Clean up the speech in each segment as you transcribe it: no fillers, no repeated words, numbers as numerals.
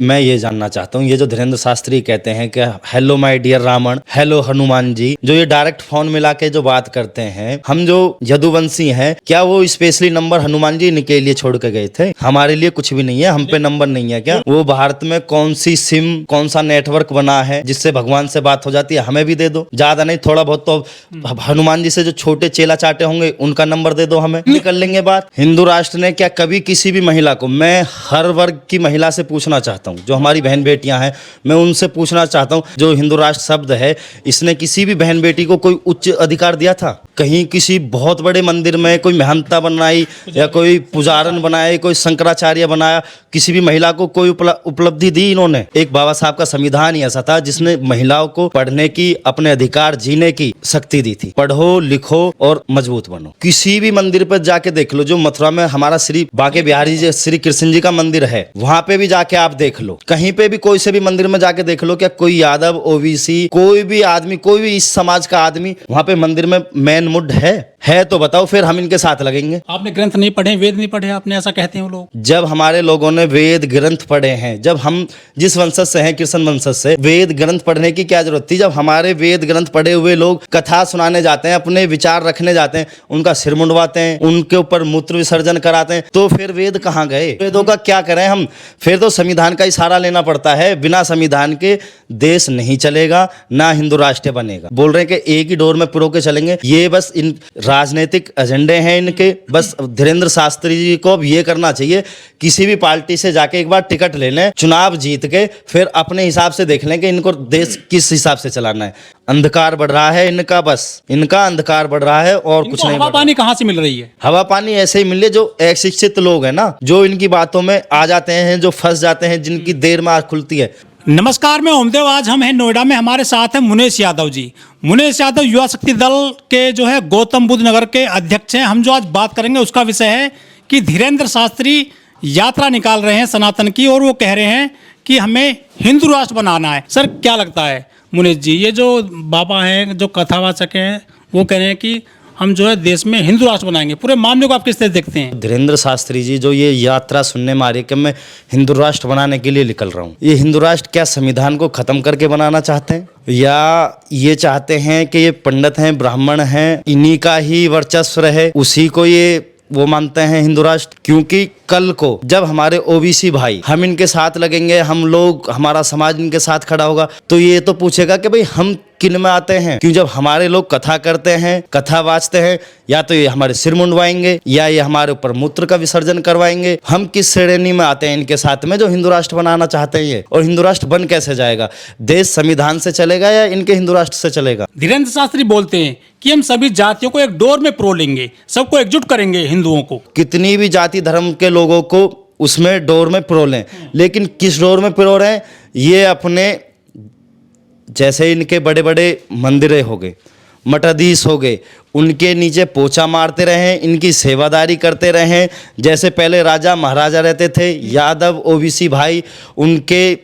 मैं ये जानना चाहता हूँ, ये जो धीरेन्द्र शास्त्री कहते हैं कि hello my dear Ravan, hello Hanuman ji, जो ये डायरेक्ट फोन मिला के जो बात करते हैं, हम जो यदुवंशी हैं, क्या वो स्पेशली नंबर हनुमान जी इनके लिए छोड़ के गए थे? हमारे लिए कुछ भी नहीं है, हम पे नंबर नहीं है क्या? वो भारत में कौन सी सिम, कौन सा नेटवर्क बना है जिससे भगवान से बात हो जाती है, हमें भी दे दो। ज्यादा नहीं, थोड़ा बहुत तो हनुमान जी से जो छोटे चेला चाटे होंगे उनका नंबर दे दो, हमें निकल लेंगे बात। हिंदू राष्ट्र ने क्या कभी किसी भी महिला को, मैं हर वर्ग की महिला से पूछना चाहता हूँ, जो हमारी बहन बेटियां हैं, मैं उनसे पूछना चाहता हूँ, जो हिंदू राष्ट्र शब्द है, इसने किसी भी बहन बेटी को कोई उच्च अधिकार दिया था? कहीं किसी बहुत बड़े मंदिर में कोई महंता बनाई या कोई पुजारन बनाए, कोई शंकराचार्य बनाया, किसी भी महिला को कोई उपलब्धि दी इन्होंने? एक बाबा साहब का संविधान ही ऐसा था जिसने महिलाओं को पढ़ने की, अपने अधिकार जीने की शक्ति दी थी। पढ़ो, लिखो और मजबूत बनो। किसी भी मंदिर पर जाके देख लो, जो मथुरा में हमारा श्री बांके बिहारी जी, श्री कृष्ण जी का मंदिर है, वहां पे भी जाके आप देख लो, कहीं पे भी कोई से भी मंदिर में जाके देख लो, क्या कोई यादव, ओबीसी, कोई भी आदमी, कोई भी इस समाज का आदमी वहां पे मंदिर में मैन मुड है तो बताओ, फिर हम इनके साथ लगेंगे। आपने ग्रंथ नहीं पढ़े, वेद नहीं पढ़े, आपने ऐसा कहते हैं वो लोग। जब हमारे लोगों ने वेद ग्रंथ पढ़े हैं, जब हम जिस वंशज से हैं, कृष्ण वंशज से, वेद ग्रंथ पढ़ने की क्या जरूरत थी? जब हमारे वेद ग्रंथ पढ़े हुए लोग कथा सुनाने जाते हैं, अपने विचार रखने जाते हैं, उनका सिर मुंडवाते हैं, उनके ऊपर मूत्र विसर्जन कराते हैं, तो फिर वेद कहाँ गए? वेदों का क्या करें हम? फिर तो संविधान का ही सहारा लेना पड़ता है। बिना संविधान के देश नहीं चलेगा, ना हिंदू राष्ट्र बनेगा। बोल रहे हैं कि एक ही डोर में पिरो के चलेंगे, ये बस इन राजनीतिक एजेंडे हैं इनके। बस धीरेन्द्र शास्त्री जी को अब ये करना चाहिए, किसी भी पार्टी से जाके एक बार टिकट ले लें, चुनाव जीत के फिर अपने हिसाब से देख लें कि इनको देश किस हिसाब से चलाना है। अंधकार बढ़ रहा है इनका, बस इनका अंधकार बढ़ रहा है और कुछ नहीं। हवा पानी कहाँ से मिल रही है? हवा पानी ऐसे ही मिले जो अशिक्षित लोग हैं ना, जो इनकी बातों में आ जाते हैं, जो फंस जाते हैं, जिनकी देर में आँख खुलती है। नमस्कार, मैं ओमदेव। आज हम हैं नोएडा में, हमारे साथ हैं मुनेश यादव जी। मुनेश यादव युवा शक्ति दल के जो है गौतम बुद्ध नगर के अध्यक्ष हैं। हम जो आज बात करेंगे उसका विषय है कि धीरेन्द्र शास्त्री यात्रा निकाल रहे हैं सनातन की, और वो कह रहे हैं कि हमें हिंदू राष्ट्र बनाना है। सर, क्या लगता है मुनेश जी, ये जो बाबा हैं, जो कथावाचक हैं, वो कह रहे हैं कि हम जो है देश में हिंदू राष्ट्र बनाएंगे, पूरे मामले को आप किस तरह देखते हैं? धीरेन्द्र शास्त्री जी जो ये यात्रा सुनने में आ रही है कि मैं हिंदू राष्ट्र बनाने के लिए निकल रहा हूँ, ये हिंदू राष्ट्र क्या संविधान को खत्म करके बनाना चाहते हैं, या ये चाहते हैं कि ये पंडित हैं, ब्राह्मण हैं, इन्हीं का ही वर्चस्व रहे, उसी को ये वो मानते हैं हिंदू राष्ट्र? क्योंकि कल को जब हमारे ओबीसी भाई, हम इनके साथ लगेंगे, हम लोग, हमारा समाज इनके साथ खड़ा होगा, तो ये तो पूछेगा कि भाई हम किन में आते हैं? क्यों जब हमारे लोग कथा करते हैं, कथा वाचते हैं, या तो ये हमारे सिर मुंडवाएंगे या ये हमारे ऊपर मूत्र का विसर्जन करवाएंगे। हम किस श्रेणी में आते हैं इनके साथ में, जो हिंदू राष्ट्र बनाना चाहते हैं ये? और हिंदू राष्ट्र बन कैसे जाएगा? देश संविधान से चलेगा या इनके हिंदू राष्ट्र से चलेगा? धीरेन्द्र शास्त्री बोलते हैं कि हम सभी जातियों को एक डोर में पिरो लेंगे, सबको एकजुट करेंगे, हिंदुओं को। कितनी भी जाति धर्म के लोगों को उसमें डोर में पिरो लें, लेकिन किस डोर में पिरो रहे हैं? ये अपने, जैसे इनके बड़े बड़े मंदिरें हो गए, मठाधीश हो गए, उनके नीचे पोछा मारते रहे, इनकी सेवादारी करते रहे। जैसे पहले राजा महाराजा रहते थे, यादव ओबीसी भाई उनके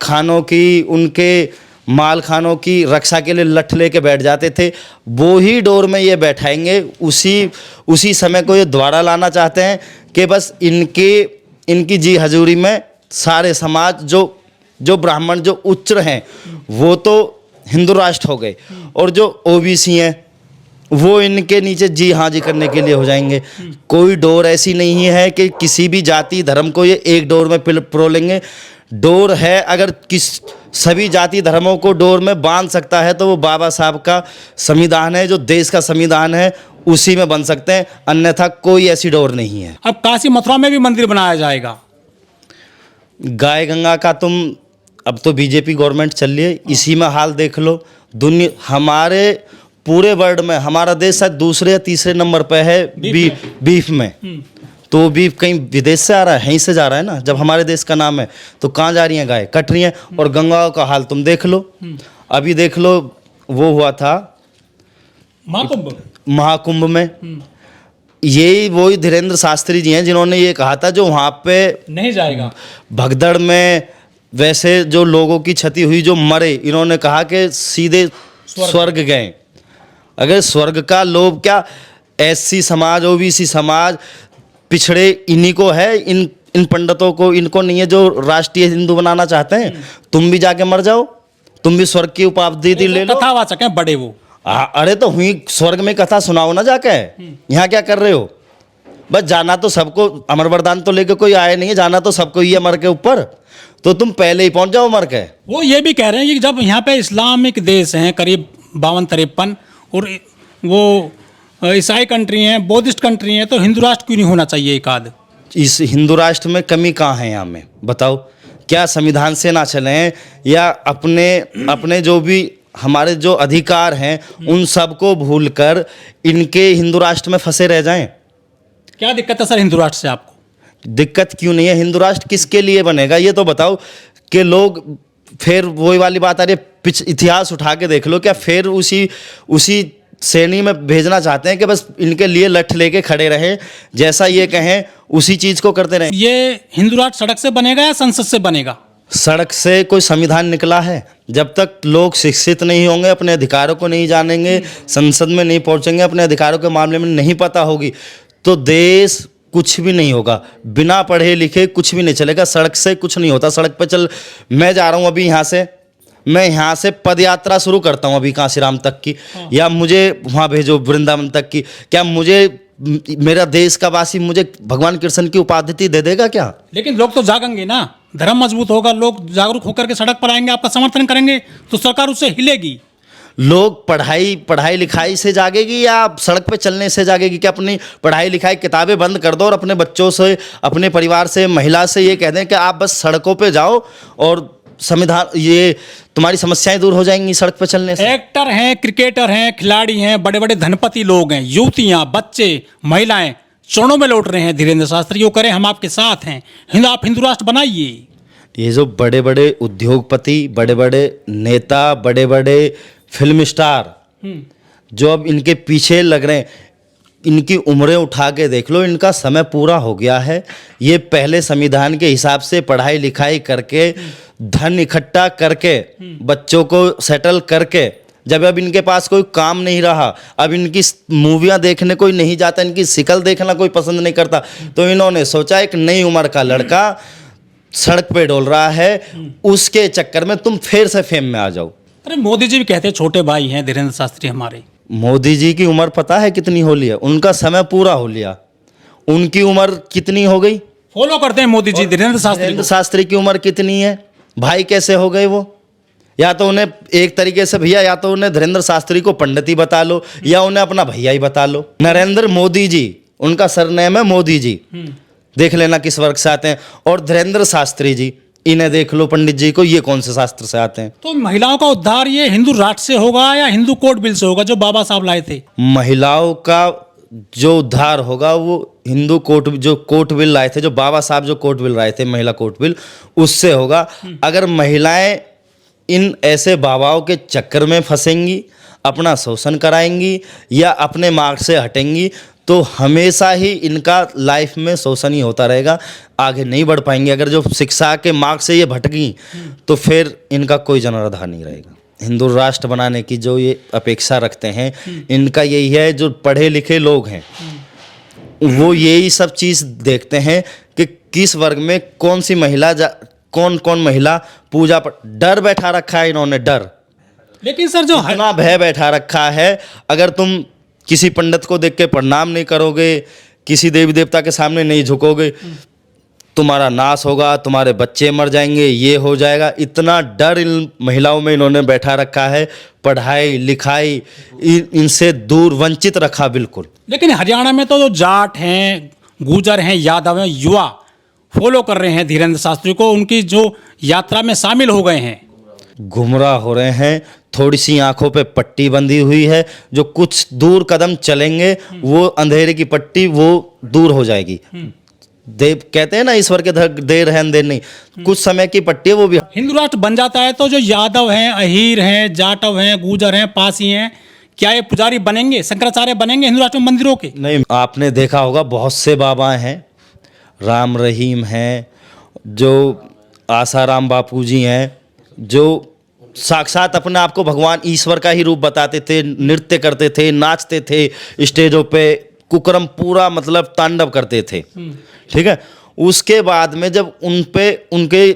खानों की, उनके माल खानों की रक्षा के लिए लठ लेके बैठ जाते थे, वो ही डोर में ये बैठाएंगे। उसी समय को ये द्वारा लाना चाहते हैं कि बस इनकी जी हजूरी में सारे समाज, जो ब्राह्मण, जो उच्च हैं, वो तो हिंदू राष्ट्र हो गए, और जो ओबीसी हैं वो इनके नीचे जी हाँ जी करने के लिए हो जाएंगे। कोई डोर ऐसी नहीं है कि किसी भी जाति धर्म को ये एक डोर में पिरो लेंगे। डोर है, अगर सभी जाति धर्मों को डोर में बांध सकता है तो वो बाबा साहब का संविधान है, जो देश का संविधान है, उसी में बन सकते हैं, अन्यथा कोई ऐसी डोर नहीं है। अब काशी मथुरा में भी मंदिर बनाया जाएगा। गाय गंगा का अब तो बीजेपी गवर्नमेंट चल रही है, इसी में हाल देख लो। दुनिया, हमारे पूरे वर्ल्ड में हमारा देश शायद दूसरे या तीसरे नंबर पे है बीफ में। तो बीफ कहीं विदेश से आ रहा है, यहीं से जा रहा है ना। जब हमारे देश का नाम है तो कहाँ जा रही हैं गाय? कट रही हैं। और गंगा का हाल तुम देख लो, अभी देख लो, वो हुआ था महाकुंभ में। यही वही धीरेन्द्र शास्त्री जी हैं जिन्होंने ये कहा था, जो वहाँ पे नहीं जाएगा, भगदड़ में वैसे जो लोगों की क्षति हुई, जो मरे, इन्होंने कहा कि सीधे स्वर्ग गए। अगर स्वर्ग का लोभ क्या एससी समाज, ओबीसी समाज, पिछड़े, इन्हीं को है, इन पंडितों को, इनको नहीं है जो राष्ट्रीय हिंदू बनाना चाहते हैं। तुम भी जाके मर जाओ, तुम भी स्वर्ग की उपाधि ले लो। कथावाचक हैं बड़े वो। अरे तो हुई स्वर्ग में कथा सुनाओ ना जाके, यहाँ क्या कर रहे हो? बस जाना तो सबको, अमर वरदान तो लेके कोई आया नहीं है, जाना तो सबको ही है मर के ऊपर, तो तुम पहले ही पहुंच जाओ मर के। वो ये भी कह रहे हैं कि जब यहाँ पे इस्लामिक देश हैं करीब 52-53 और वो ईसाई कंट्री हैं, बौद्धिस्ट कंट्री हैं, तो हिंदू राष्ट्र क्यों नहीं होना चाहिए एक आध? इस हिंदू राष्ट्र में कमी कहाँ है यहाँ में बताओ? क्या संविधान से ना चले हैं, या अपने अपने जो भी हमारे जो अधिकार हैं उन सबको भूलकर इनके हिंदू राष्ट्र में फंसे रह जाएं? क्या दिक्कत है सर हिंदू राष्ट्र से आपको? दिक्कत क्यों नहीं है? हिंदू राष्ट्र किसके लिए बनेगा ये तो बताओ। कि लोग फिर वही वाली बात आ रही है, इतिहास उठा के देख लो, क्या फिर उसी श्रेणी में भेजना चाहते हैं कि बस इनके लिए लठ लेके खड़े रहें, जैसा ये कहें उसी चीज को करते रहें? ये हिंदू राष्ट्र सड़क से बनेगा या संसद से बनेगा? सड़क से कोई संविधान निकला है? जब तक लोग शिक्षित नहीं होंगे, अपने अधिकारों को नहीं जानेंगे, संसद में नहीं पहुंचेंगे, अपने अधिकारों के मामले में नहीं पता होगी, तो देश कुछ भी नहीं होगा। बिना पढ़े लिखे कुछ भी नहीं चलेगा। सड़क से कुछ नहीं होता। सड़क पे चल, मैं जा रहा हूँ अभी मैं यहाँ से पद यात्रा शुरू करता हूँ अभी कांसीराम तक की, या मुझे वहाँ भेजो वृंदावन तक की, क्या मुझे मेरा देश का वासी मुझे भगवान कृष्ण की उपाधि दे देगा क्या? लेकिन लोग तो जागेंगे ना, धर्म मजबूत होगा, लोग जागरूक होकर के सड़क पर आएंगे, आपका समर्थन करेंगे, तो सरकार उससे हिलेगी। लोग पढ़ाई लिखाई से जागेगी या सड़क पे चलने से जागेगी? कि अपनी पढ़ाई लिखाई किताबें बंद कर दो और अपने बच्चों से, अपने परिवार से, महिला से ये कह दें कि आप बस सड़कों पे जाओ और संविधान, ये तुम्हारी समस्याएं दूर हो जाएंगी सड़क पे चलने से। एक्टर हैं, क्रिकेटर हैं, खिलाड़ी हैं, बड़े बड़े धनपति लोग हैं, युवतियां, बच्चे, महिलाएं चरणों में लौट रहे हैं धीरेन्द्र शास्त्री, वो करें हम आपके साथ हैं, आप हिंदू राष्ट्र बनाइए। ये जो बड़े बड़े उद्योगपति, बड़े बड़े नेता, बड़े बड़े फिल्म स्टार जो अब इनके पीछे लग रहे हैं, इनकी उम्रें उठा के देख लो, इनका समय पूरा हो गया है। ये पहले संविधान के हिसाब से पढ़ाई लिखाई करके, धन इकट्ठा करके, बच्चों को सेटल करके, जब अब इनके पास कोई काम नहीं रहा, अब इनकी मूवियाँ देखने कोई नहीं जाता, इनकी शिकल देखना कोई पसंद नहीं करता, तो इन्होंने सोचा एक नई उम्र का लड़का सड़क पे डोल रहा है, उसके चक्कर में तुम फिर से फेम में आ जाओ। अरे मोदी जी भी कहते हैं छोटे भाई हैं धीरेन्द्र शास्त्री हमारे। मोदी जी की उम्र पता है कितनी हो लिया? उनका समय पूरा हो लिया। उनकी उम्र कितनी हो गई? फॉलो करते हैं मोदी जी धीरेन्द्र शास्त्री की उम्र कितनी है? भाई कैसे हो गए वो? या तो उन्हें एक तरीके से भैया, या तो उन्हें धीरेन्द्र शास्त्री को पंडित ही बता लो, या उन्हें अपना भैया ही बता लो। नरेंद्र मोदी जी, उनका सरनेम है मोदी जी, देख लेना किस वर्ग से आते हैं। और धीरेन्द्र शास्त्री जी, इन्हें देख लो पंडित जी को, ये कौन से शास्त्र से आते हैं? तो महिलाओं का उद्धार ये हिंदू राष्ट्र से होगा या हिंदू कोर्ट बिल से होगा जो बाबा साहब लाए थे? महिलाओं का जो उद्धार होगा वो हिंदू कोर्ट बिल लाए थे, जो बाबा साहब जो कोर्ट बिल लाए थे, महिला कोर्ट बिल, उससे होगा। अगर महिलाएं इन ऐसे बाबाओं के चक्कर में फंसेंगी, अपना शोषण कराएंगी या अपने मार्ग से हटेंगी, तो हमेशा ही इनका लाइफ में शोषण ही होता रहेगा, आगे नहीं बढ़ पाएंगे। अगर जो शिक्षा के मार्ग से ये भटकी, तो फिर इनका कोई जनाधार नहीं रहेगा। हिंदू राष्ट्र बनाने की जो ये अपेक्षा रखते हैं, इनका यही है, जो पढ़े लिखे लोग हैं वो यही सब चीज़ देखते हैं कि किस वर्ग में कौन सी महिला, कौन महिला पूजा पर डर बैठा रखा है इन्होंने, डर। लेकिन सर जो इतना भय बैठा रखा है, अगर तुम किसी पंडित को देख के प्रणाम नहीं करोगे, किसी देवी देवता के सामने नहीं झुकोगे, तुम्हारा नाश होगा, तुम्हारे बच्चे मर जाएंगे, ये हो जाएगा। इतना डर इन महिलाओं में इन्होंने बैठा रखा है, पढ़ाई लिखाई इनसे दूर वंचित रखा बिल्कुल। लेकिन हरियाणा में तो जो जाट हैं, गुर्जर हैं, यादव हैं, युवा फॉलो कर रहे हैं धीरेन्द्र शास्त्री को, उनकी जो यात्रा में शामिल हो गए हैं। गुमराह हो रहे हैं, थोड़ी सी आंखों पे पट्टी बंधी हुई है, जो कुछ दूर कदम चलेंगे वो अंधेरे की पट्टी वो दूर हो जाएगी। देव कहते हैं ना, ईश्वर के देर है अंधेर नहीं, कुछ समय की पट्टी वो भी। हिंदू राष्ट्र बन जाता है तो जो यादव हैं, अहीर हैं, जाटव हैं, गुर्जर हैं, पासी हैं, क्या ये पुजारी बनेंगे, शंकराचार्य बनेंगे हिंदू राष्ट्र मंदिरों के? नहीं, आपने देखा होगा बहुत से बाबा हैं, राम रहीम हैं, जो आसाराम बापू जी हैं, जो साक्षात अपने आप को भगवान ईश्वर का ही रूप बताते थे, नृत्य करते थे, नाचते थे स्टेजों पे, कुकर्म पूरा मतलब तांडव करते थे। ठीक है, उसके बाद में जब उन पे उनके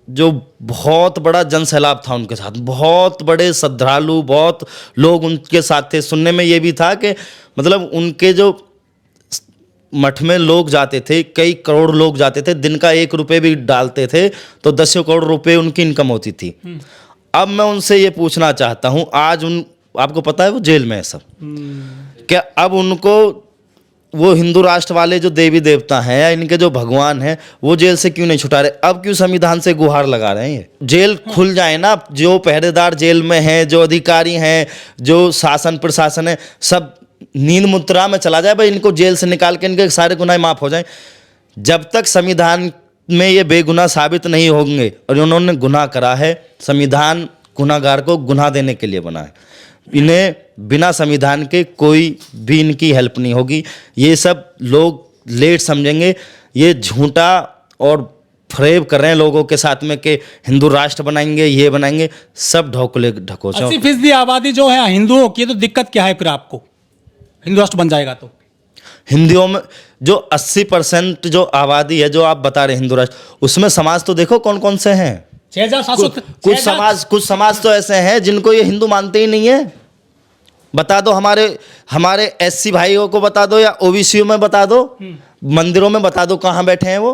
जो बहुत बड़ा जन सैलाब था उनके साथ, बहुत बड़े श्रद्धालु, बहुत लोग उनके साथ थे। सुनने में ये भी था कि मतलब उनके जो मठ में लोग जाते थे, कई करोड़ लोग जाते थे, दिन का 1 रुपये भी डालते थे तो 10 करोड़ रुपए उनकी इनकम होती थी। अब मैं उनसे ये पूछना चाहता हूँ, आज आपको पता है वो जेल में है सब, क्या अब उनको वो हिंदू राष्ट्र वाले जो देवी देवता हैं या इनके जो भगवान हैं वो जेल से क्यों नहीं छुटा रहे? अब क्यों संविधान से गुहार लगा रहे हैं? ये जेल खुल जाए ना, जो पहरेदार जेल में हैं, जो अधिकारी हैं, जो शासन प्रशासन है, सब नींद मुद्रा में चला जाए, भाई इनको जेल से निकाल के इनके सारे गुनाह माफ़ हो जाएं। जब तक संविधान में ये बेगुनाह साबित नहीं होंगे, और उन्होंने गुनाह करा है, संविधान गुनाहगार को गुनाह देने के लिए बना है, इन्हें बिना संविधान के कोई भी इनकी हेल्प नहीं होगी। ये सब लोग लेट समझेंगे, ये झूठा और फ्रेब कर रहे हैं लोगों के साथ में कि हिंदू राष्ट्र बनाएंगे, ये बनाएंगे, सब ढोकले ढकोसले। 80% आबादी जो है हिंदुओं की, तो दिक्कत क्या है फिर आपको? हिंदू राष्ट्र बन जाएगा तो हिंदुओं में जो 80% जो आबादी है, जो आप बता रहे हिंदू राष्ट्र, उसमें समाज तो देखो कौन कौन से हैं। 6,700 कुछ समाज तो ऐसे हैं जिनको ये हिंदू मानते ही नहीं है। बता दो, हमारे एससी भाइयों को बता दो, या ओबीसी में बता दो, मंदिरों में बता दो, कहाँ बैठे हैं वो?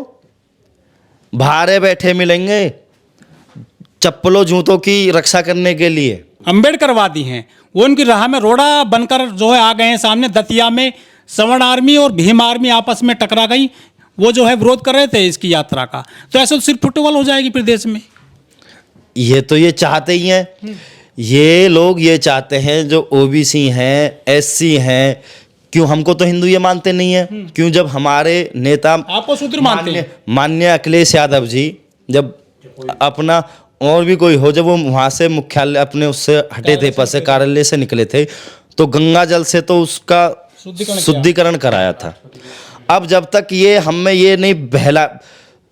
भारे बैठे मिलेंगे चप्पलों जूतों की रक्षा करने के लिए। अम्बेडकरवादी हैं, वो उनकी राह में रोड़ा बनकर जो है आ गए हैं सामने। दतिया में सवर्ण आर्मी और भीम आर्मी आपस में टकरा गई, वो जो है विरोध कर रहे थे इसकी यात्रा का। तो ऐसे तो सिर्फ फुटबॉल हो जाएगी फिर देश में। ये तो ये चाहते ही हैं, ये लोग ये चाहते हैं, जो ओबीसी हैं, एससी हैं, क्यों हमको तो हिंदू ये मानते नहीं है? क्यों? जब हमारे नेता आपको शूद्र मानते हैं? माननीय अखिलेश यादव जी जब अपना, और भी कोई हो, जब वो वहाँ से मुख्यालय अपने उससे हटे थे, पद से, कार्यालय से निकले थे, तो गंगा जल से तो उसका शुद्धिकरण कराया था। अब जब तक ये हम में ये नहीं बहला,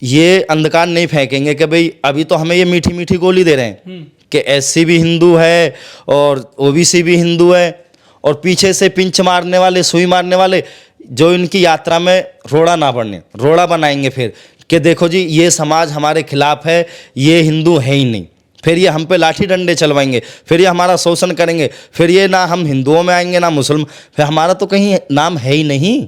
ये अंधकार नहीं फेंकेंगे कि भाई अभी तो हमें ये मीठी मीठी गोली दे रहे हैं कि एससी भी हिंदू है और ओबीसी भी हिंदू है, और पीछे से पिंच मारने वाले, सुई मारने वाले, जो इनकी यात्रा में रोड़ा ना पड़ने, रोड़ा बनाएंगे फिर कि देखो जी ये समाज हमारे खिलाफ है, ये हिंदू है ही नहीं। फिर ये हम पे लाठी डंडे चलवाएंगे, फिर ये हमारा शोषण करेंगे, फिर ये ना हम हिंदुओं में आएंगे ना मुसलमान, फिर हमारा तो कहीं नाम है ही नहीं।